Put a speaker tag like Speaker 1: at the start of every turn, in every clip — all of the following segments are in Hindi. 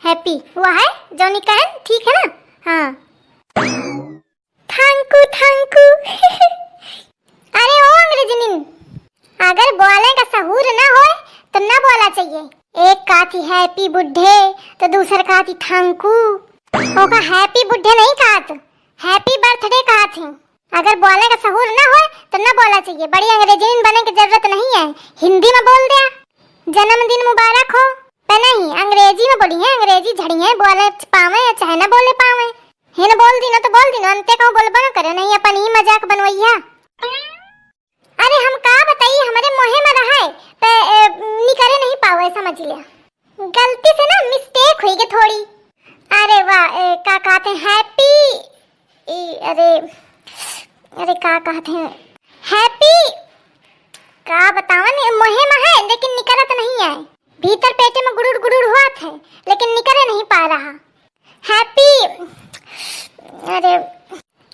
Speaker 1: हैप्पी वो है जॉनी का है, ठीक है ना? हाँ थैंक यू अरे ओ अंग्रेजनी, अगर बोलने का सहूर ना हो तो ना बोला चाहिए। एक कहा थी हैप्पी बुड्ढे तो दूसरा कहा थी थैंक यू। ओका हैप्पी बुड्ढे नहीं कहा था, हैप्पी बर्थडे कहा थे। अगर बोलने का सहूर ना हो तो ना बोला चाहिए। बड़ी अंग्रेजी बनने की जरूरत नहीं है, हिंदी में बोल दिया जन्मदिन मुबारक हो। पर नहीं, अंग्रेजी में बोली है, अंग्रेजी झड़ी है, बोले पावे चाहे ना बोले पावे। हिन बोल दी ना तो बोल दी ना, अंते कहूँ बोलबा ना करे, नहीं अपन ही मजाक बनवैया। अरे हम का बताइए, हमारे मोहे में रहा है पे निकरे नहीं पावे, समझ लिया। गलती से ना मिस्टेक हुई के थोड़ी। अरे वाह, का कहते हैं हैप्पी, अरे का कहते हैं हैप्पी, का बतावन मोहे में है लेकिन निकलत नहीं है। भीतर पेटे में गुड़ुड़ गुड़ुड़ हुआ था लेकिन निकले नहीं पा रहा। हैप्पी, अरे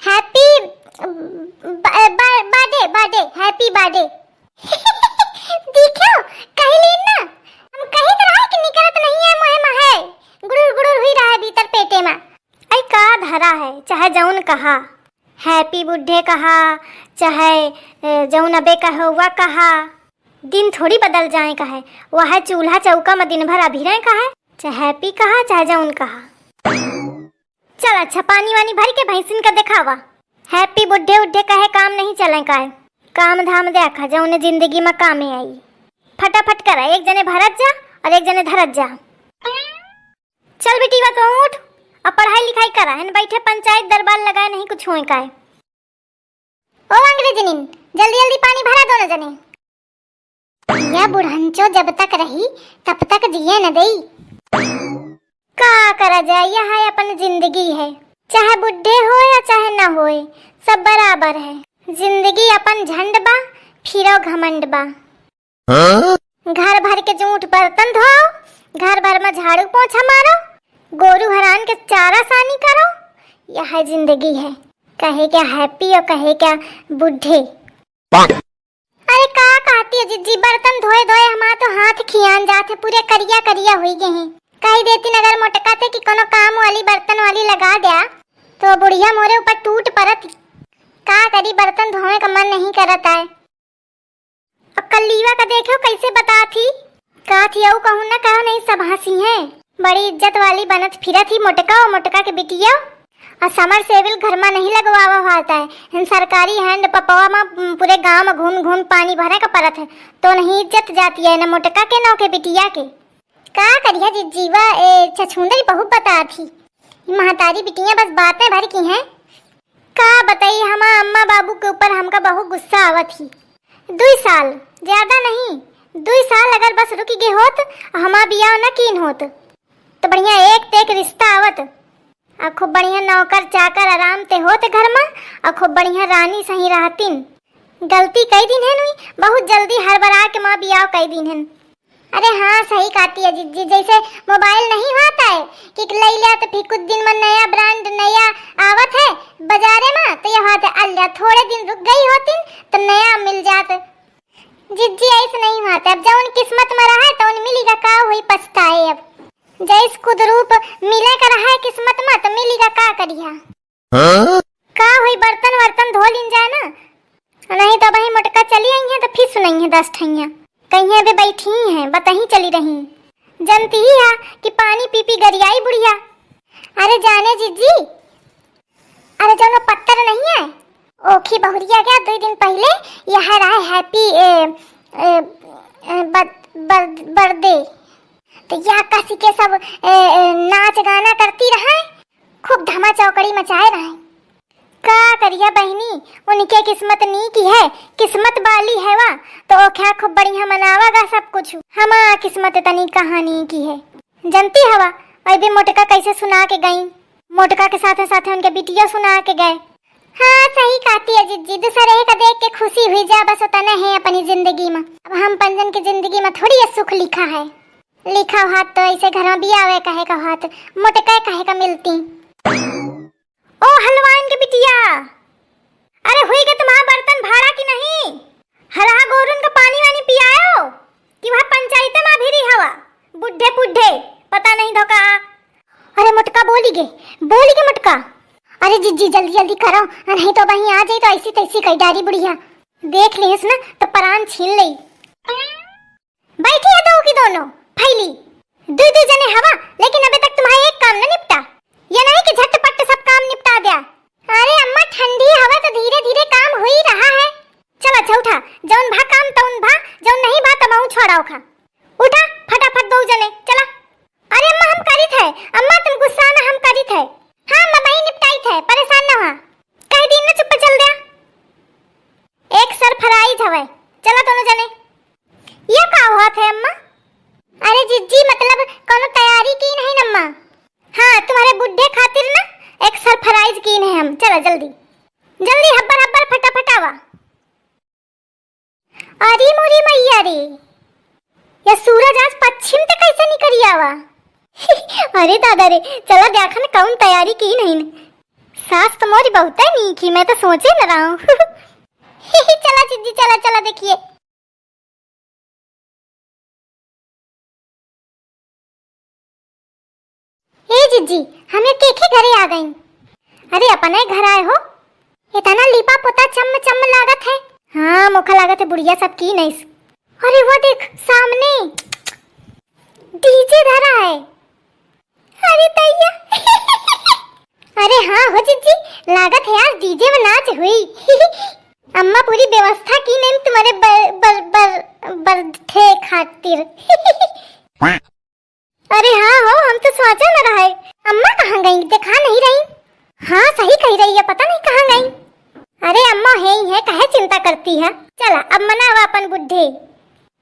Speaker 1: हैप्पी बर्थडे, हैप्पी बर्थडे देखो कहीं ली ना, हम कहीं तो रहा कि निकलत नहीं है, मोहे में है, गुड़ुड़ गुड़ुड़ हुई रहा है भीतर पेटे में। आई का धरा है, चाहे जौन कहा हैप्पी बुड्ढे कहा, चाहे जौन अबे कहा हुआ कहा, दिन थोड़ी बदल जाए का है। वह है चूल्हा चौका में दिन भर अभी रहे का है, चाहे हैप्पी कहा चाहे जौन कहा। चल अच्छा पानी वानी भर के भैंसिन का दिखावा। हैप्पी बुड्ढे उड्ढे कहे काम नहीं चले का है, काम धाम देखा जौन जिंदगी में कामे आई। फटाफट करा, एक जने भरत जा और एक जने धरत जा। चल बेटी बा तो उठ और पढ़ाई लिखाई करा है, बैठे पंचायत दरबार लगाए नहीं कुछ होए का है। ओ अंग्रेजनी, जल्दी जल्दी पानी भरा दोनों जने। यह बुढ़ंचो जब तक रही तब तक जिए न दई। का करा जाए, यह है अपन जिंदगी है, चाहे बुढ़े हो या चाहे न होए सब बराबर है। जिंदगी अपन झंड बा फिरो घमंड बा। घर भर के जूठ बर्तन धोओ, घर भर में झाड़ू पोछा मारो, गोरू हरान के चारा सानी करो, यह है जिंदगी है। कहे क्या हैप्पी और कहे क्या बुढ़े। अरे का कहती है जिज्जी, बर्तन धोए धोए हमारा तो हाथ खियान जाते, पूरे करिया करिया हुई गए हैं। कही देती अगर मोटका थे कि कोनो काम वाली बर्तन वाली लगा दिया तो बुढ़िया मोरे ऊपर टूट पड़त। का करी, बर्तन धोने का मन नहीं करता है। अब कल्लीवा का देखो कैसे बता थी, का थी औ कहूँ ना कहो नहीं, सब हंसी है। बड़ी इज्जत वाली बनत फिरत ही मोटका और मोटका के बिटिया। और समर सेविल घर में नहीं लगवावा होता है, सरकारी हैंड पपवा में पूरे गांव में घूम घूम पानी भरे का परत है, तो नहीं इज्जत जाती है न मोटका के नौ के बिटिया के। का करिया जीवा छछूंदरी बहुत बता थी, महतारी बिटिया बस बातें भर की हैं। का बताई, हम अम्मा बाबू के ऊपर हमका बहुत गुस्सा आवत ही। 2 साल ज्यादा नहीं, 2 साल अगर बस रुकी गए होत, हमारा बियाह न कीन होत तो बढ़िया एक ते एक रिश्ता आवत। और खूब बढ़िया नौकर चाकर आराम ते होते घर में, और खूब बढ़िया रानी सही रहतीन। गलती कई दिन है नहीं, बहुत जल्दी हड़बड़ा के माँ बियाह कई दिन है। अरे हाँ सही कहती है जिज्जी, जैसे मोबाइल नहीं होता है कि ले लिया तो फिर कुछ दिन में नया ब्रांड नया आवत है बाजारे में, तो यह होता है अल्लाह थोड़े दिन रुक गई होती तो नया मिल जाता। जिज्जी ऐसे नहीं होता, अब जौन किस्मत में रहा है तो उन मिलेगा का वही पछताए। अब जैस खुद रूप मिले का रहा है किस्मत में तो मिलेगा का करिया। का हुई बर्तन वर्तन धो लिन जाए ना, नहीं तो वही मोटका चली आई है तो फिर सुनाई है 10 ठैया। कहीं अभी बैठी हैं बताही चली रही, जनती ही है कि पानी पी पी गरियाई बुढ़िया। अरे जाने जीजी, अरे जो पत्थर नहीं है ओखी बहुरिया क्या 2 दिन पहले यह रहा हैप्पी बर्थडे, तो यह कसी के सब नाच गाना करती रहा, खूब धमा चौकड़ी मचाए रहे। का करिया बहनी, उनके किस्मत नी की है, किस्मत वाली है वह तो क्या खूब बढ़िया मनावागा सब कुछ। हमारा किस्मत तनी कहानी की है, जनती हवा। और भी मोटका कैसे सुना के गई, मोटका के साथ साथ उनके बिटिया सुना के गए। हाँ सही कहती है जिज्जी, दूसरे का देख के खुशी हुई जा, बस उतना है अपनी जिंदगी में। अब हम पंजन की जिंदगी में थोड़ी सुख लिखा है, लिखा हाथ तो ऐसे घर में बिया हुए कहे का हाथ मोटका कहे का मिलती। ओ हलवाइन के बिटिया, अरे हुई के तुम्हारा बर्तन भाड़ा की नहीं, हरा गोरुन का पानी वानी पियाओ कि वह पंचायत में भी रही हवा। बुढ़े बुढ़े पता नहीं धोखा करो, नहीं तो वहीं आ जाई तो ऐसी तैसी कई डारी बुढ़िया देख लीस ना तो प्राण छीन लई। बैठी है दो की दोनों फैली दो जने हवा, लेकिन अभी तक तुम्हारा एक काम न निपटा। ये नहीं कि झटपट सब काम निपटा दिया। अरे अम्मा ठंडी हवा तो धीरे धीरे काम हो ही रहा है। चला चौथा जौन भा काम तौन भा, जौन नहीं भा तब छोड़ाओ खा। उठा फटाफट दो जने चला। अरे अम्मा हम करित है, अम्मा तुम गुस्सा ना, हम करित है। हाँ मैं वही निपटाई थे, परेशान ना हुआ। कह दिन ना चुप चल दिया। एक सरफराइज हवे, चला दोनों जने। ये का हुआ थे अम्मा? अरे जिज्जी मतलब कोनो तैयारी की नहीं अम्मा। हाँ तुम्हारे बुड्ढे खातिर ना एक सरफराइज की है हम। चला जल्दी जल्दी हब्बर हब्बर फटाफट आवा। अरे मोरी मैया रे, ये सूरज आज पश्चिम ते कैसे निकली आवा। अरे दादा रे, चला देखन कौन तैयारी की नहीं। सास तो मोरी बहुत है नहीं की, मैं तो सोचे न रहा हूँ। चला जिद्दी चला चला देखिए। ए जिज्जी हमें केके घरे आ गई। अरे अपने घर आए हो, इतना लिपा पोता चम चम लागत है। हाँ मुखा लागत है बुढ़िया सब की नहीं। अरे वो देख सामने डीजे धरा है। अरे तैया। अरे हाँ हो जिज्जी, लागत है आज डीजे में नाच हुई। अम्मा पूरी व्यवस्था की नहीं तुम्हारे बर्थडे खातिर। अरे हाँ हो, हम तो सोचा न रहा है। अम्मा कहाँ गई, देखा नहीं रही। हाँ सही कह रही है, पता नहीं कहाँ गई। अरे अम्मा है ही है, काहे चिंता करती है। चला अब मनावा अपन बुढ़े।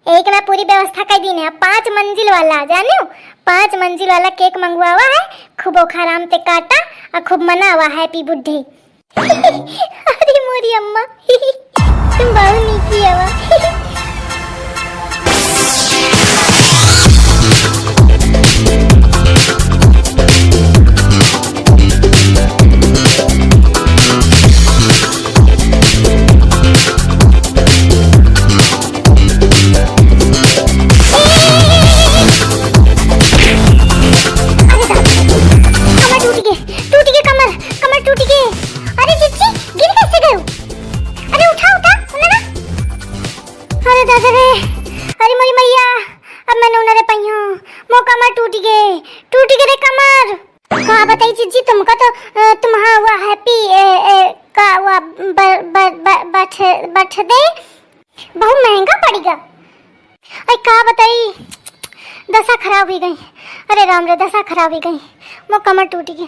Speaker 1: एक मैं पूरी व्यवस्था कर दी है, 5 मंजिल वाला जानो, 5 मंजिल वाला केक मंगवावा है। खूब ओखाराम ते काटा और खूब मनावा हैप्पी बुढ़े। अरे मोरी अम्मा तुम बहुत नीची हवा। बर्थडे बहुत महंगा पड़ेगा। अरे का बताई, दशा खराब हो गई। अरे राम रे दशा खराब हो गई, वो कमर टूट गई।